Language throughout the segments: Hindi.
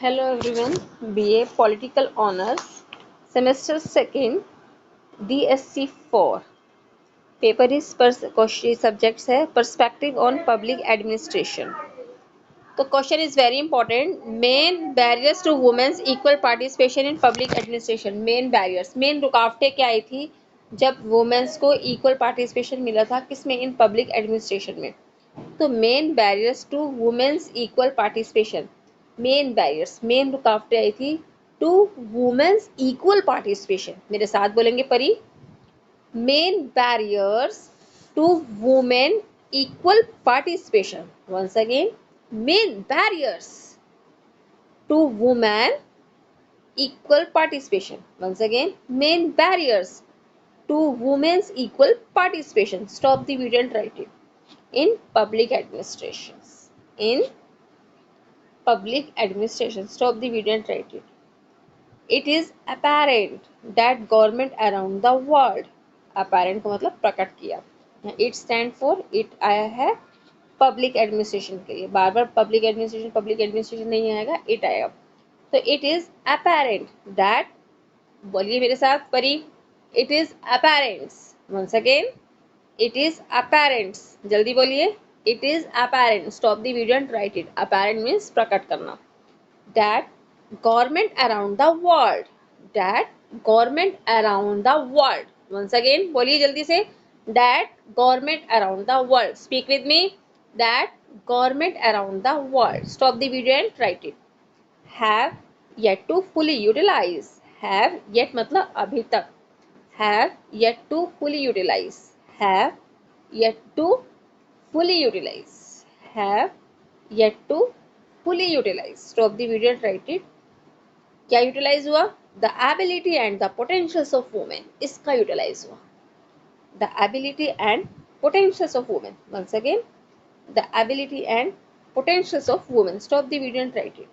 Hello everyone, BA Political Honors, Semester 2nd, DSC 4. Paper is question subjects है Perspective on Public Administration. तो question is very important. Main barriers to women's equal participation in public administration. Main barriers, main रुकावटें क्या आई थी जब वुमेन्स को इक्वल पार्टिसिपेशन मिला था किसमें? इन पब्लिक एडमिनिस्ट्रेशन में. तो main barriers to women's equal participation, main barriers, main रुकावटें आई थी टू वुमेन्स इक्वल पार्टिसिपेशन. मेरे साथ बोलेंगे Pari. Main barriers to women equal participation. Once again, main barriers to women equal participation. Once again, main barriers to women's equal participation. Stop the video and write it. In public administrations. In public administration. Stop the video and write it. It is apparent that government around the world. Apparent का मतलब प्रकट किया. It stand for, it आया है पब्लिक एडमिनिस्ट्रेशन के लिए. बार बार पब्लिक एडमिनिस्ट्रेशन नहीं आएगा, इट आएगा. तो इट इज अपेरेंट दैट, बोलिए मेरे साथ Pari. It is apparents. Once again, it is apparents. जल्दी बोलिए. It is apparent. Stop the video and write it. Apparent means प्रकट करना. That government around the world. That government around the world. Once again बोलिए जल्दी से. That government around the world. Speak with me. That government around the world. Stop the video and write it. Have yet to fully utilize. Have yet मतलब अभी तक. Have yet to fully utilize. Have yet to fully utilize. Have yet to fully utilize. Stop the video and write it. क्या utilize हुआ? The ability and the potentials of women. इसका utilize हुआ. The ability and potentials of women. Once again, the ability and potentials of women. Stop the video and write it.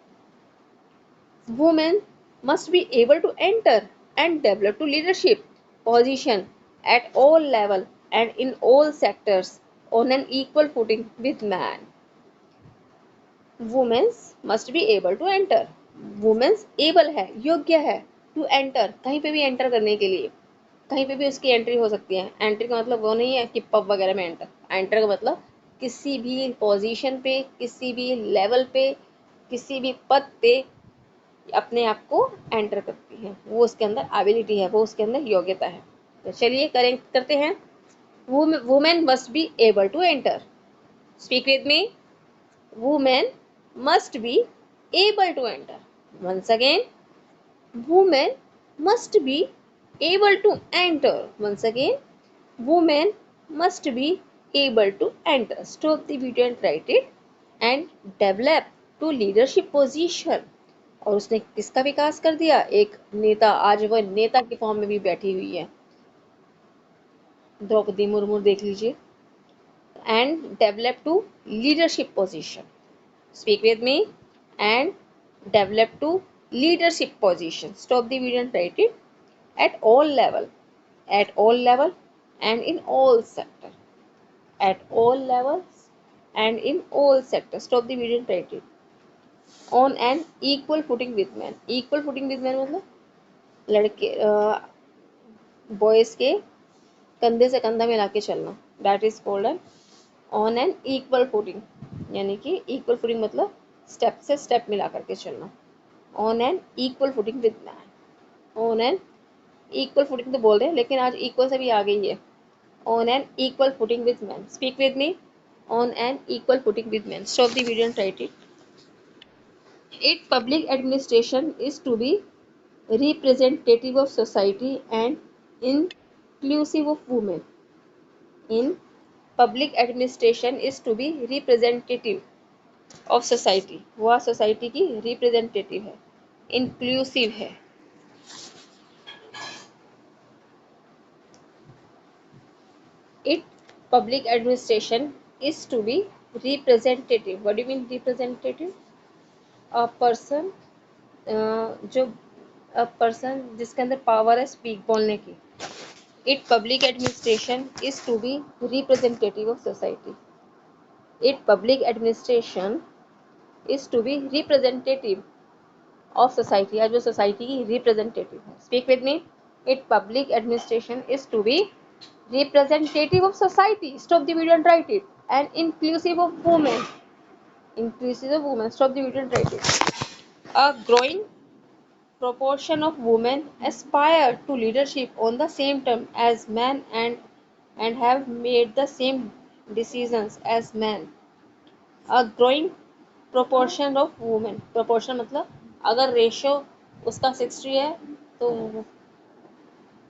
Women must be able to enter and develop to leadership position at all level and in all sectors on an equal footing with man. Women must be able to enter. Women able है, योग्य है to enter, कहीं पे भी enter करने के लिए. कहीं पे भी उसकी एंट्री हो सकती है. एंट्री का मतलब वो नहीं है कि पब वगैरह में एंटर. एंटर का मतलब किसी भी पोजीशन पे, किसी भी लेवल पे, किसी भी पद पे अपने आप को एंटर करती है. वो उसके अंदर एबिलिटी है, वो उसके अंदर योग्यता है. तो चलिए करते हैं. Women must be able to enter. Speak with me. Women must be able to enter. Once again, women must be able to enter. Once again, women must be able to enter. Stop the video and write it. And develop to leadership position. और उसने किसका विकास कर दिया? एक नेता. आज वह नेता के फॉर्म में भी बैठी हुई है. द्रौपदी मुर्मू देख लीजिए. And develop to leadership position. Speak with me. And develop to leadership position. Stop the video and write it. At all level and in all sector. At all levels and in all sectors. Stop the video and write it. On an equal footing with men. Equal footing with men मतलब लड़के बॉयज के कंधे से कंधा मिला के चलना. That is called an on an equal footing. यानी कि equal footing मतलब स्टेप से स्टेप मिला करके चलना. On an equal footing with man. On an equal footing तो बोल रहे हैं, लेकिन आज इक्वल से भी आ गई है. On an equal footing with man. Speak with me. On an equal footing with man. Stop the video and write it. It public administration is to be representative of society and inclusive of women. In public administration is to be representative of society. वह सोसाइटी की रिप्रेजेंटेटिव है, इंक्लूसिव है. It public administration is to be representative. What do you mean representative? A person जो a person जिसके अंदर पावर है स्पीक बोलने की. It public administration is to be representative of society. It public administration is to be representative of society, या जो सोसाइटी की रिप्रेजेंटेटिव है. Speak with me. It public administration is to be representative of society. Stop the video and write it. And inclusive of women. Inclusive of women. Stop the video and write it. A growing proportion of women aspire to leadership on the same term as men and have made the same decisions as men. A growing proportion of women. Proportion मतलब अगर रेशो उसका 60 है तो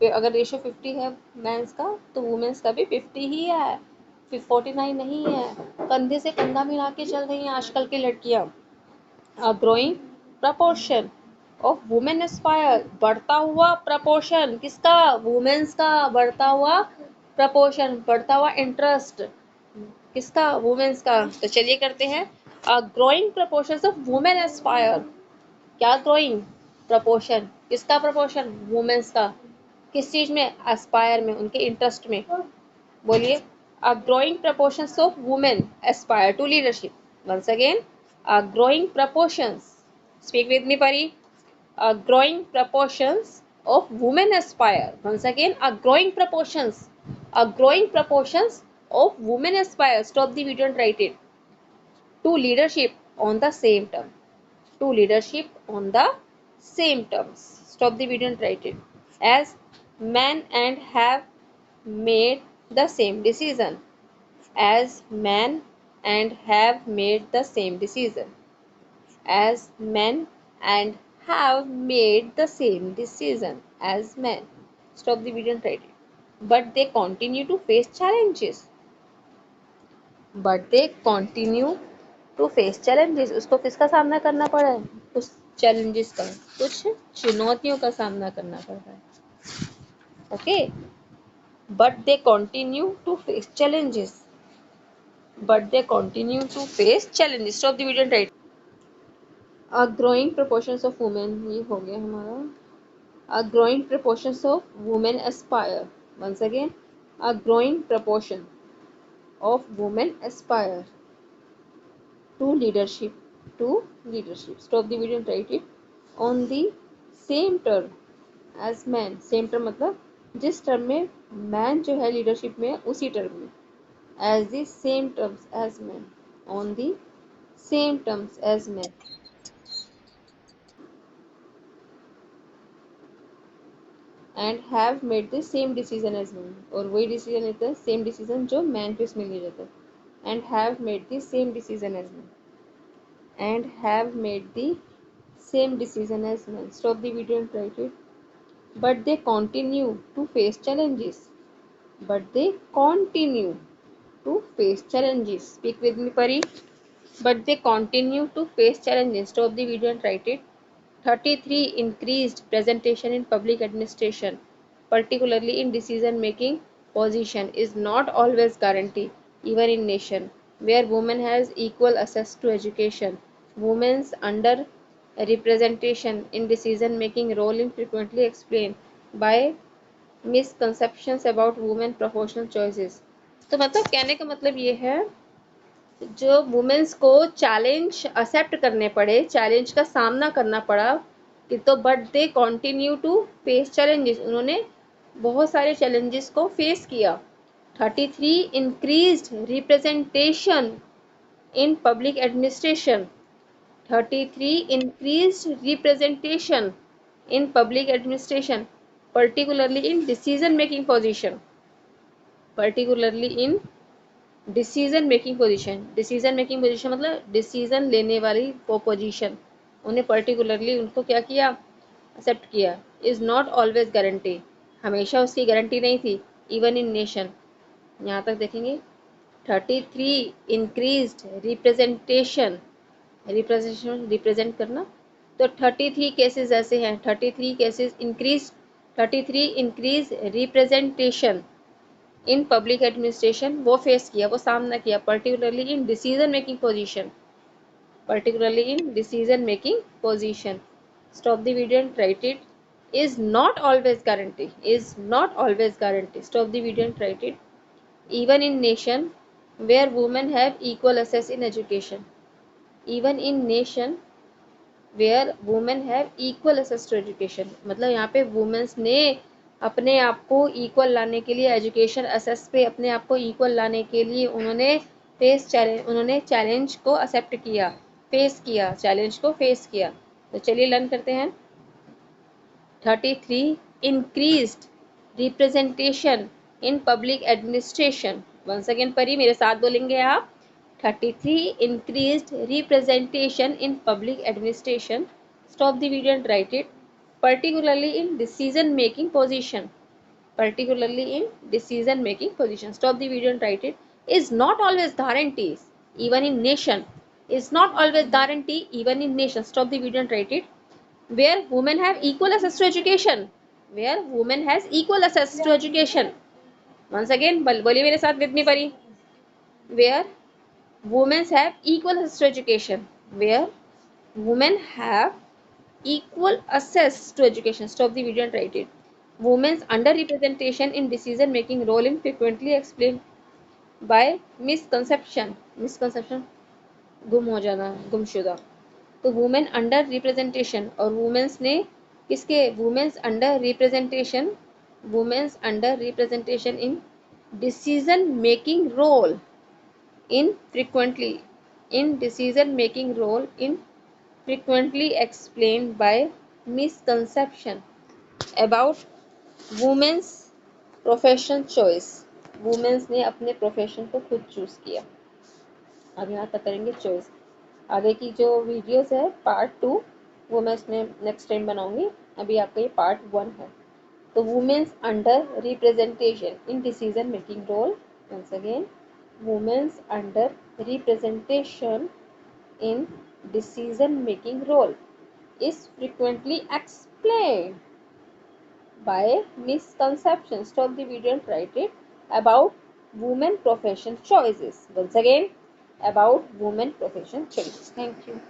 अगर रेशो 50 है मेंस का तो वुमेन्स का भी 50 ही है, फिर 49 नहीं है. कंधे से कंधा मिला के चल रही हैं आजकल की लड़कियां. A growing proportion of women Aspire. बढ़ता हुआ प्रपोर्शन किसका? वुमेन्स का. बढ़ता हुआ प्रपोर्शन, बढ़ता हुआ इंटरेस्ट किसका? वुमेन्स का. तो चलिए करते हैं. A growing proportion of women Aspire. क्या ग्रोइंग? प्रपोर्शन किसका? प्रपोर्शन वुमेन्स का. किस चीज में? एस्पायर में, उनके इंटरेस्ट में. बोलिए. A growing proportions of women aspire to leadership. Once again. A growing proportions. Speak with me Pari. A growing proportions of women aspire. Once again. A growing proportions. A growing proportions of women aspire. Stop the video and write it. To leadership on the same term. To leadership on the same terms. Stop the video and write it. As men and have made the same decision. As men and have made the same decision. As men and have made the same decision as men. Stop the video and write it. But they continue to face challenges. But they continue to face challenges. उसको किसका सामना करना पड़ा है? कुछ चैलेंजेस का, कुछ चुनौतियों का सामना करना पड़ रहा है. Okay. But they continue to face challenges. But they continue to face challenges. Stop the video and write. A growing proportions of women. ये हो गया हमारा. A growing proportions of women aspire. Once again. A growing proportion of women aspire to leadership. To leadership. Stop the video and write it. On the same term as man. Same term मतलब जिस टर्म में मैन जो है लीडरशिप में उसी टर्म में. As the same terms as men. On the same terms as men. And have made the same decision as men. और वही डिसीजन लेता है, सेम डिसीजन जो मैन पे उसमें लिया जाता है. And have made the same decision as men. And have made the same decision as men. Stop the video and write it. But they continue to face challenges. But they continue to face challenges. Speak with me, Pari. But they continue to face challenges. Stop the video and write it. 33 increased presentation in public administration, particularly in decision making position, is not always guaranteed, even in nation where women has equal access to education. Women's under representation in decision making role is frequently explained by misconceptions about women professional choices. तो मतलब कहने का मतलब ये है, जो वुमेन्स को चैलेंज एक्सेप्ट करने पड़े, चैलेंज का सामना करना पड़ा कि तो but they continue to face challenges. उन्होंने बहुत सारे चैलेंजेस को फेस किया. 33 increased representation in public administration. 33 increased representation in public administration, particularly in decision making position. Particularly in decision making position. Decision making position मतलब डिसीजन लेने वाली वो पोजीशन. उन्हें पर्टिकुलरली उनको क्या किया? एक्सेप्ट किया. Is not always guarantee. हमेशा उसकी गारंटी नहीं थी. Even in nation. यहाँ तक देखेंगे. 33 इंक्रीज्ड रिप्रेजेंटेशन. रिप्रेजेंट करना. तो 33 केसेस ऐसे हैं. 33 cases increase. 33 increase representation in public administration वो फेस किया, वो सामना किया. Particularly in decision making position. Particularly in decision making position. Stop the video and write it. Is not always guarantee. Is not always guarantee. Stop the video and write it. even in nation where women have equal access in education. Even in nation where women have equal access to education, मतलब यहाँ पे वुमेन्स ने अपने आप को इक्वल लाने के लिए, एजुकेशन एक्सेस पे अपने आप को इक्वल लाने के लिए उन्होंने चैलेंज को एक्सेप्ट किया, फेस किया, चैलेंज को फेस किया। तो चलिए लर्न करते हैं। 33 increased representation in public administration. Once again Pari, मेरे साथ बोलेंगे आप। 33 increased representation in public administration. Stop the video and write it. Particularly in decision making position. Particularly in decision making position. Stop the video and write it. Is not always guarantees even in nation. Is not always guarantee even in nation. Stop the video and write it. Where women have equal access to education. Where women has equal access to education. Once again, बोलिए मेरे साथ with me परी. Where women have equal access to education. Where women have equal access to education. Stop the video and write it. Women's underrepresentation in decision making role in frequently explained by misconception. Misconception, गुम हो जाना, गुमशुदा। तो वुमेन अंडर रिप्रेजेंटेशन, और वुमेन्स ने किसके, women's under representation, women's under representation in decision making role in decision making role in frequently explained by misconception about women's profession choice. Women's ने अपने प्रोफेशन को खुद चूज किया। अब यहाँ तक करेंगे चॉइस। आगे की जो वीडियोस है पार्ट 2 वो मैं इसमें नेक्स्ट टाइम बनाऊंगी, अभी आपका ये पार्ट 1 है। तो women's under representation in decision making role, once again, women's under representation in decision making role is frequently explained by misconceptions. Stop the video and write it. About women profession choices. Once again, about women profession choices. Thank you.